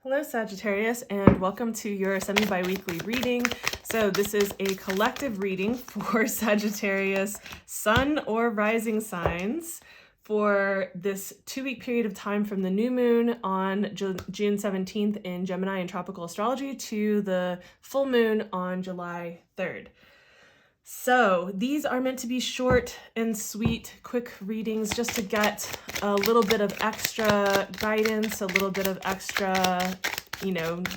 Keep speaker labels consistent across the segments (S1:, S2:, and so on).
S1: Hello Sagittarius, and welcome to your semi-biweekly reading. So this is a collective reading for Sagittarius sun or rising signs for this 2-week period of time from the new moon on June 17th in Gemini in tropical astrology to the full moon on July 3rd. So these are meant to be short and sweet, quick readings just to get a little bit of extra guidance, a little bit of extra,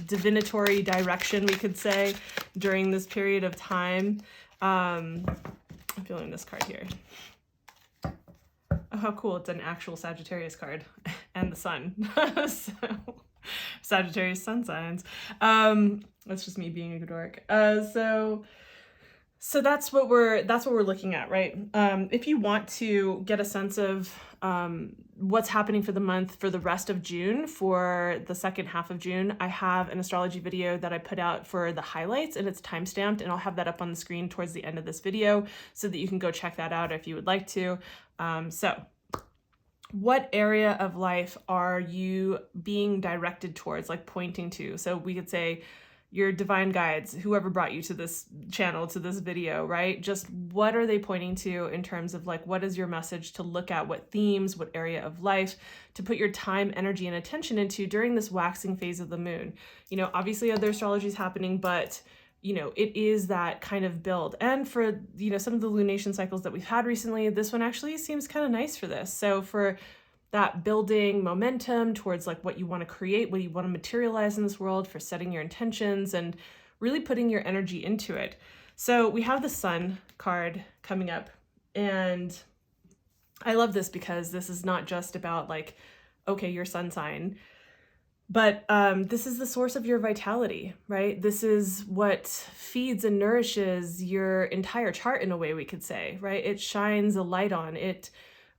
S1: divinatory direction, we could say, during this period of time. I'm feeling this card here. Oh, how cool. It's an actual Sagittarius card and the sun. So Sagittarius sun signs. That's just me being a dork. So that's what we're looking at, right? If you want to get a sense of what's happening for the month for the rest of June, for the second half of June, I have an astrology video that I put out for the highlights, and it's timestamped, and I'll have that up on the screen towards the end of this video so that you can go check that out if you would like to. So what area of life are you being directed towards, like pointing to? So we could say your divine guides, whoever brought you to this channel, to this video, right? Just what are they pointing to in terms of like, what is your message to look at, what themes, what area of life to put your time, energy, and attention into during this waxing phase of the moon? Obviously other astrology is happening, but it is that kind of build. And for, some of the lunation cycles that we've had recently, this one actually seems kind of nice for this. So for that building momentum towards like what you want to create, what you want to materialize in this world, for setting your intentions and really putting your energy into it. So we have the sun card coming up, and I love this because this is not just about like, okay, your sun sign, but this is the source of your vitality, right? This is what feeds and nourishes your entire chart in a way, we could say, right? It shines a light on it.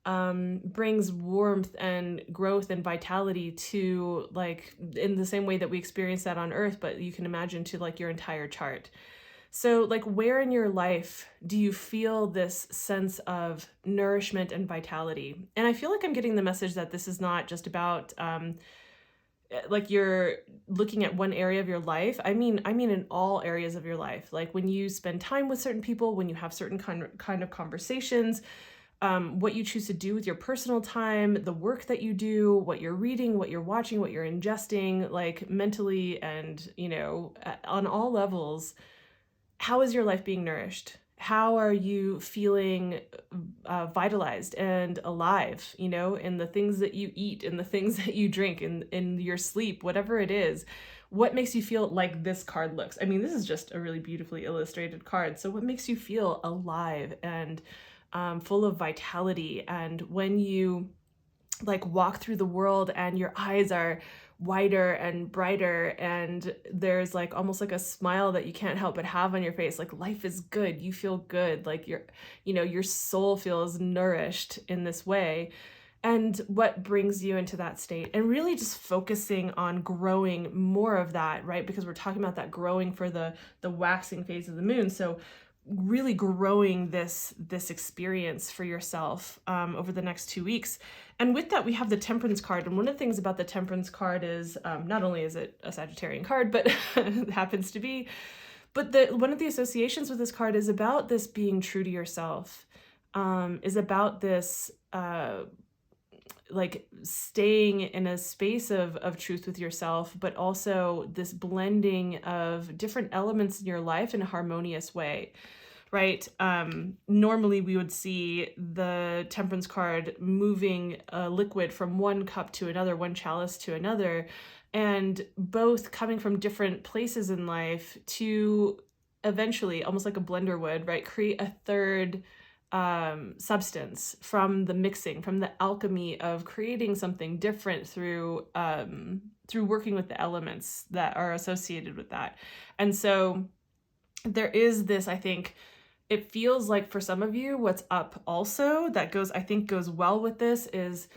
S1: Brings warmth and growth and vitality to, like, in the same way that we experience that on Earth, but you can imagine to like your entire chart. So like, where in your life do you feel this sense of nourishment and vitality? And I feel like I'm getting the message that this is not just about like you're looking at one area of your life. I mean in all areas of your life. Like when you spend time with certain people, when you have certain kind of conversations, what you choose to do with your personal time, the work that you do, what you're reading, what you're watching, what you're ingesting, like mentally and, on all levels. How is your life being nourished? How are you feeling vitalized and alive, in the things that you eat, in the things that you drink, in your sleep, whatever it is? What makes you feel like this card looks? I mean, this is just a really beautifully illustrated card. So what makes you feel alive and full of vitality? And when you like walk through the world and your eyes are wider and brighter and there's like almost like a smile that you can't help but have on your face, like life is good, you feel good, like your soul feels nourished in this way. And what brings you into that state, and really just focusing on growing more of that, right? Because we're talking about that growing for the waxing phase of the moon. So really growing this experience for yourself over the next 2 weeks. And with that, we have the Temperance card. And one of the things about the Temperance card is not only is it a Sagittarian card, but it happens to be, but one of the associations with this card is about this being true to yourself, is about this like staying in a space of truth with yourself, but also this blending of different elements in your life in a harmonious way, right? Normally we would see the Temperance card moving a liquid from one cup to another, one chalice to another, and both coming from different places in life to eventually, almost like a blender would, right, create a third substance from the mixing, from the alchemy of creating something different through working with the elements that are associated with that. And so there is this, I think, it feels like for some of you, what's up also that goes well with this is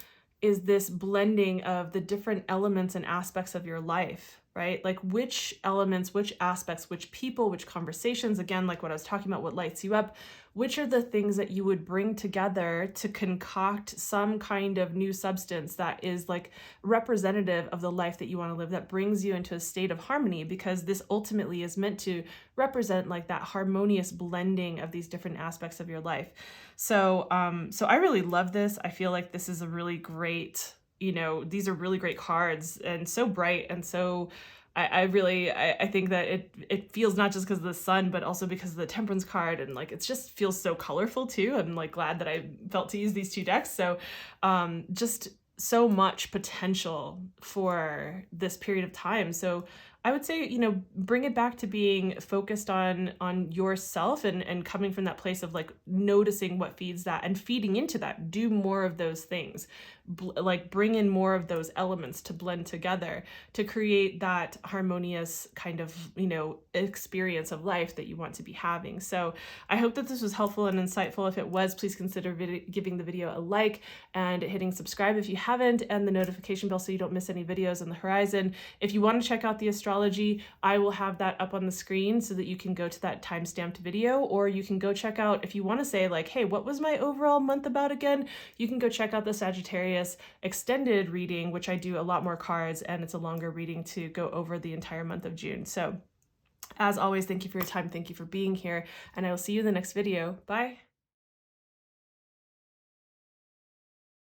S1: this blending of the different elements and aspects of your life, right? Like which elements, which aspects, which people, which conversations, again, like what I was talking about, what lights you up, which are the things that you would bring together to concoct some kind of new substance that is like representative of the life that you want to live, that brings you into a state of harmony, because this ultimately is meant to represent like that harmonious blending of these different aspects of your life. So, so I really love this. I feel like this is a really great, these are really great cards and so bright. And so I think that it feels not just because of the sun, but also because of the Temperance card, and like it just feels so colorful too. I'm like glad that I felt to use these two decks. So just so much potential for this period of time. So I would say, bring it back to being focused on yourself, and coming from that place of like noticing what feeds that and feeding into that. Do more of those things. Like bring in more of those elements to blend together to create that harmonious kind of, experience of life that you want to be having. So I hope that this was helpful and insightful. If it was, please consider giving the video a like and hitting subscribe if you haven't, and the notification bell so you don't miss any videos on the horizon. If you want to check out the astrology, I will have that up on the screen so that you can go to that time-stamped video, or you can go check out, if you want to say like, hey, what was my overall month about again? You can go check out the Sagittarius extended reading, which I do a lot more cards, and it's a longer reading to go over the entire month of June. So as always, thank you for your time. Thank you for being here, and I will see you in the next video. Bye.